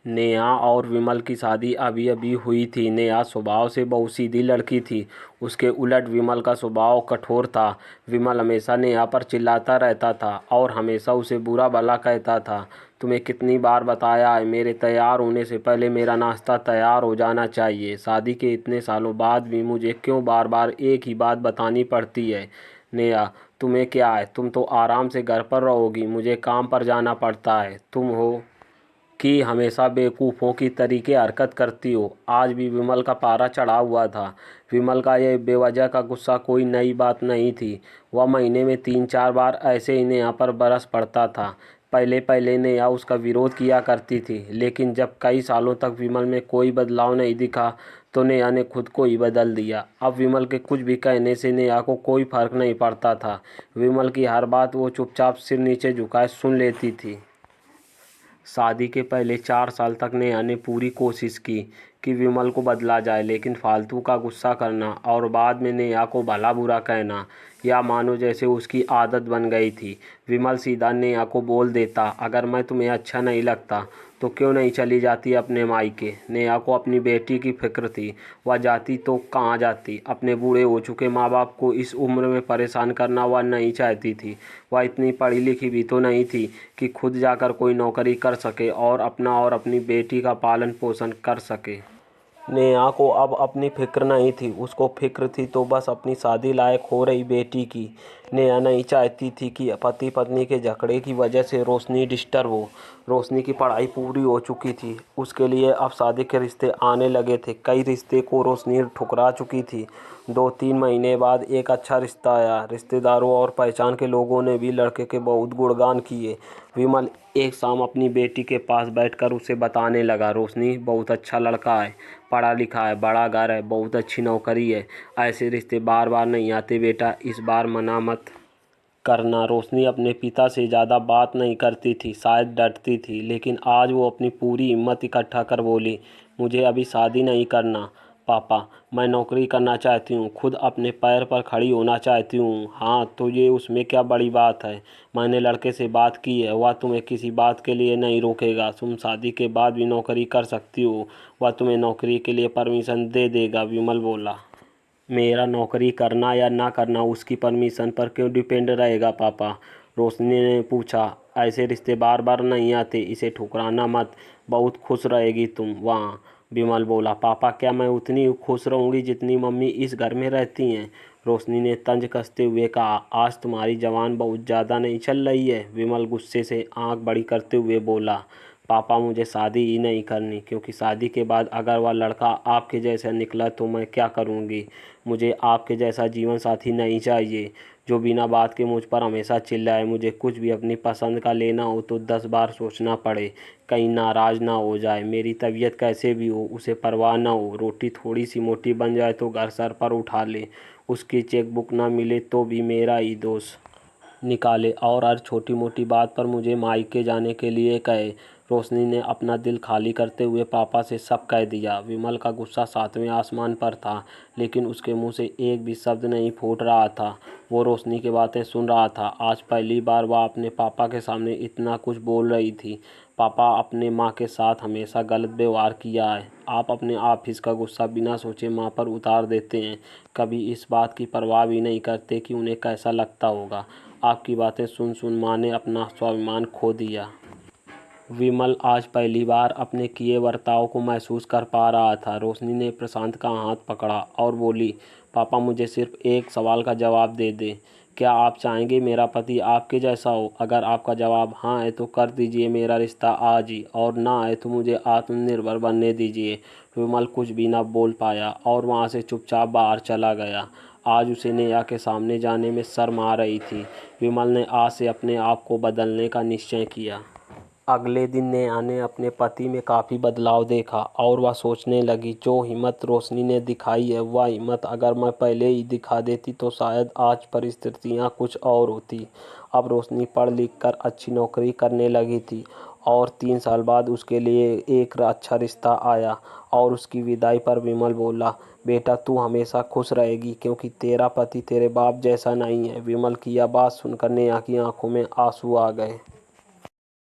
नेहा और विमल की शादी अभी अभी हुई थी। नेहा स्वभाव से बहुत सीधी लड़की थी। उसके उलट विमल का स्वभाव कठोर था। विमल हमेशा नेहा पर चिल्लाता रहता था और हमेशा उसे बुरा भला कहता था। तुम्हें कितनी बार बताया है, मेरे तैयार होने से पहले मेरा नाश्ता तैयार हो जाना चाहिए। शादी के इतने सालों बाद भी मुझे क्यों बार बार एक ही बात बतानी पड़ती है। नेहा, तुम्हें क्या है, तुम तो आराम से घर पर रहोगी, मुझे काम पर जाना पड़ता है। तुम हो कि हमेशा बेवकूफ़ों की तरीके हरकत करती हो। आज भी विमल का पारा चढ़ा हुआ था। विमल का ये बेवजह का गुस्सा कोई नई बात नहीं थी। वह महीने में 3-4 बार ऐसे ही नेहा पर बरस पड़ता था। पहले पहले नेहा उसका विरोध किया करती थी, लेकिन जब कई सालों तक विमल में कोई बदलाव नहीं दिखा तो नेहा ने खुद को ही बदल दिया। अब विमल के कुछ भी कहने से नेहा को कोई फर्क नहीं पड़ता था। विमल की हर बात वो चुपचाप सिर नीचे झुकाए सुन लेती थी। शादी के पहले 4 साल तक नेहा ने पूरी कोशिश की कि विमल को बदला जाए, लेकिन फालतू का गुस्सा करना और बाद में नेहा को भला बुरा कहना या मानो जैसे उसकी आदत बन गई थी। विमल सीधा नेहा को बोल देता, अगर मैं तुम्हें अच्छा नहीं लगता तो क्यों नहीं चली जाती अपने मायके। नेहा को अपनी बेटी की फिक्र थी। वह जाती तो कहाँ जाती। अपने बूढ़े हो चुके माँ बाप को इस उम्र में परेशान करना वह नहीं चाहती थी। वह इतनी पढ़ी लिखी भी तो नहीं थी कि खुद जाकर कोई नौकरी कर सके और अपना और अपनी बेटी का पालन पोषण कर सके। नेहा को अब अपनी फिक्र नहीं थी। उसको फिक्र थी तो बस अपनी शादी लायक हो रही बेटी की। नेहा नहीं चाहती थी कि पति पत्नी के झगड़े की वजह से रोशनी डिस्टर्ब हो। रोशनी की पढ़ाई पूरी हो चुकी थी। उसके लिए अब शादी के रिश्ते आने लगे थे। कई रिश्ते को रोशनी ठुकरा चुकी थी। 2-3 महीने बाद एक अच्छा रिश्ता आया। रिश्तेदारों और पहचान के लोगों ने भी लड़के के बहुत गुणगान किए। विमल एक शाम अपनी बेटी के पास बैठकर उसे बताने लगा, रोशनी बहुत अच्छा लड़का है, पढ़ा लिखा है, बड़ा घर है, बहुत अच्छी नौकरी है। ऐसे रिश्ते बार बार नहीं आते बेटा, इस बार मना मत करना। रोशनी अपने पिता से ज़्यादा बात नहीं करती थी, शायद डरती थी, लेकिन आज वो अपनी पूरी हिम्मत इकट्ठा कर बोली, मुझे अभी शादी नहीं करना पापा, मैं नौकरी करना चाहती हूँ, खुद अपने पैर पर खड़ी होना चाहती हूँ। हाँ तो ये उसमें क्या बड़ी बात है। मैंने लड़के से बात की है, वह तुम्हें किसी बात के लिए नहीं रोकेगा। तुम शादी के बाद भी नौकरी कर सकती हो, वह तुम्हें नौकरी के लिए परमिशन दे देगा। विमल बोला, मेरा नौकरी करना या ना करना उसकी परमिशन पर क्यों डिपेंड रहेगा पापा। रोशनी ने पूछा, ऐसे रिश्ते बार बार नहीं आते, इसे ठुकराना मत, बहुत खुश रहेगी तुम वहाँ। विमल बोला, पापा क्या मैं उतनी खुश रहूँगी जितनी मम्मी इस घर में रहती हैं। रोशनी ने तंज कसते हुए कहा, आज तुम्हारी जबान बहुत ज़्यादा नहीं चल रही है। विमल गुस्से से आंख बड़ी करते हुए बोला, पापा मुझे शादी ही नहीं करनी, क्योंकि शादी के बाद अगर वह लड़का आपके जैसा निकला तो मैं क्या करूँगी। मुझे आपके जैसा जीवन साथी नहीं चाहिए जो बिना बात के मुझ पर हमेशा चिल्लाए। मुझे कुछ भी अपनी पसंद का लेना हो तो 10 बार सोचना पड़े, कहीं नाराज़ ना हो जाए। मेरी तबीयत कैसे भी हो उसे परवाह ना हो। रोटी थोड़ी सी मोटी बन जाए तो घर सर पर उठा ले, उसकी चेक बुक ना मिले तो भी मेरा ही दोष निकाले और हर छोटी मोटी बात पर मुझे मायके जाने के लिए कहे। रोशनी ने अपना दिल खाली करते हुए पापा से सब कह दिया। विमल का गुस्सा 7वें आसमान पर था, लेकिन उसके मुंह से एक भी शब्द नहीं फूट रहा था। वो रोशनी की बातें सुन रहा था। आज पहली बार वह अपने पापा के सामने इतना कुछ बोल रही थी। पापा, अपने माँ के साथ हमेशा गलत व्यवहार किया है। आप अपने ऑफिस का गुस्सा बिना सोचे माँ पर उतार देते हैं। कभी इस बात की परवाह भी नहीं करते कि उन्हें कैसा लगता होगा। आपकी बातें सुन सुन माँ ने अपना स्वाभिमान खो दिया। विमल आज पहली बार अपने किए बर्ताव को महसूस कर पा रहा था। रोशनी ने प्रशांत का हाथ पकड़ा और बोली, पापा मुझे सिर्फ एक सवाल का जवाब दे दें, क्या आप चाहेंगे मेरा पति आपके जैसा हो। अगर आपका जवाब हाँ है तो कर दीजिए मेरा रिश्ता आज ही, और ना है तो मुझे आत्मनिर्भर बनने दीजिए। विमल कुछ भी न बोल पाया और वहाँ से चुपचाप बाहर चला गया। आज उसे नेहा के सामने जाने में शर्म आ रही थी। विमल ने आज से अपने आप को बदलने का निश्चय किया। अगले दिन नेहा ने अपने पति में काफ़ी बदलाव देखा और वह सोचने लगी, जो हिम्मत रोशनी ने दिखाई है वह हिम्मत अगर मैं पहले ही दिखा देती तो शायद आज परिस्थितियाँ कुछ और होती। अब रोशनी पढ़ लिख कर अच्छी नौकरी करने लगी थी और 3 साल बाद उसके लिए एक अच्छा रिश्ता आया। और उसकी विदाई पर विमल बोला, बेटा तू हमेशा खुश रहेगी क्योंकि तेरा पति तेरे बाप जैसा नहीं है। विमल की यह बात सुनकर नेहा की आंखों में आंसू आ गए।